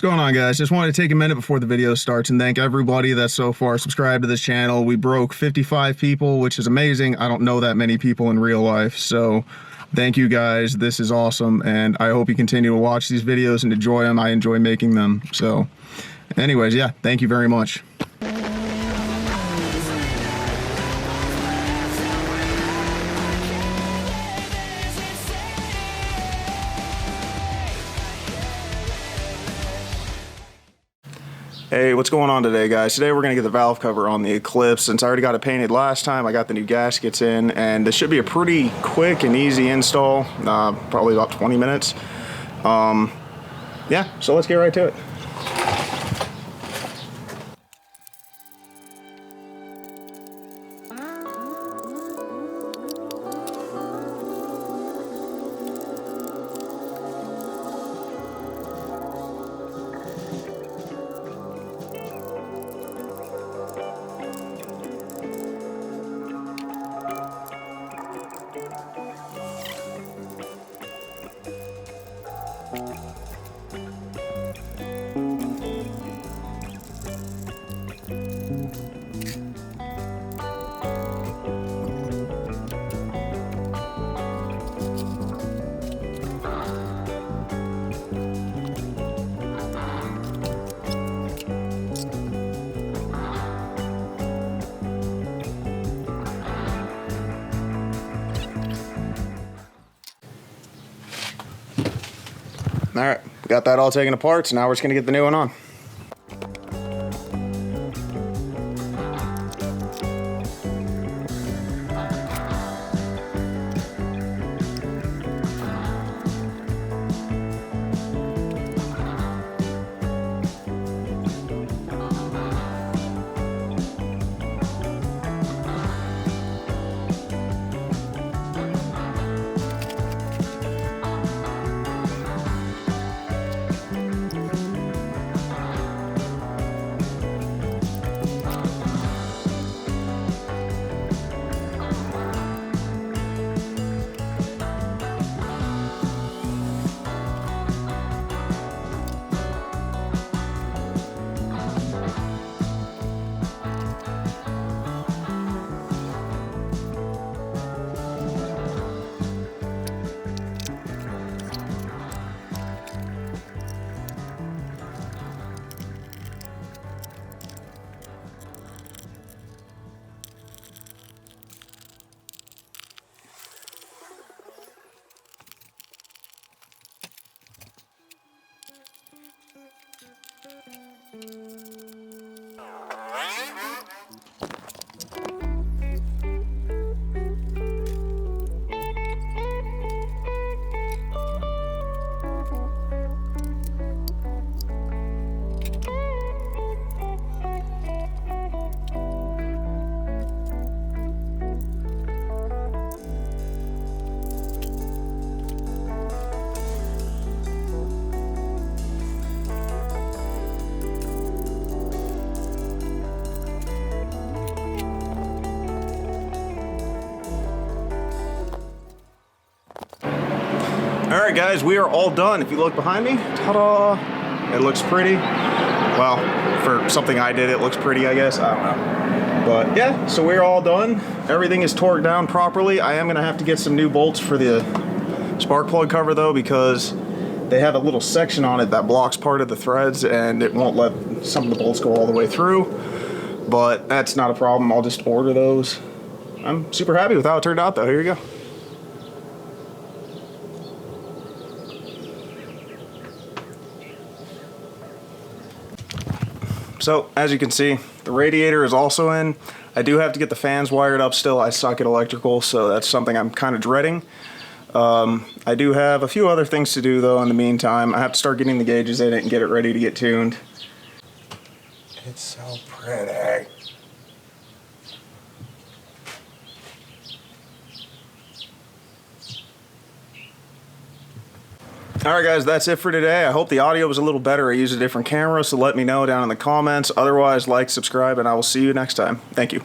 going on, guys? Just wanted to take a minute before the video starts and thank everybody that's so far subscribed to this channel. We broke 55 people, which is amazing. I don't know that many people in real life, so thank you guys. This is awesome, and I hope you continue to watch these videos and enjoy them. I enjoy making them. So anyways, yeah, thank you very much. Hey, what's going on today, guys? Today we're going to get the valve cover on the Eclipse. Since I already got it painted last time, I got the new gaskets in, and this should be a pretty quick and easy install, probably about 20 minutes. Yeah, so let's get right to it. All right, we got that all taken apart, so now we're just gonna get the new one on. Alright guys, we are all done. If you look behind me, ta-da! It looks pretty. Well, for something I did, it looks pretty, I guess. I don't know. But yeah, so we're all done. Everything is torqued down properly. I am going to have to get some new bolts for the spark plug cover though, because they have a little section on it that blocks part of the threads and it won't let some of the bolts go all the way through. But that's not a problem. I'll just order those. I'm super happy with how it turned out though. Here you go. So, as you can see, the radiator is also in. I do have to get the fans wired up still. I suck at electrical, so that's something I'm kind of dreading. I do have a few other things to do, though, in the meantime. I have to start getting the gauges in it and get it ready to get tuned. It's so pretty. Alright guys, that's it for today. I hope the audio was a little better. I used a different camera, so let me know down in the comments. Otherwise, like, subscribe, and I will see you next time. Thank you.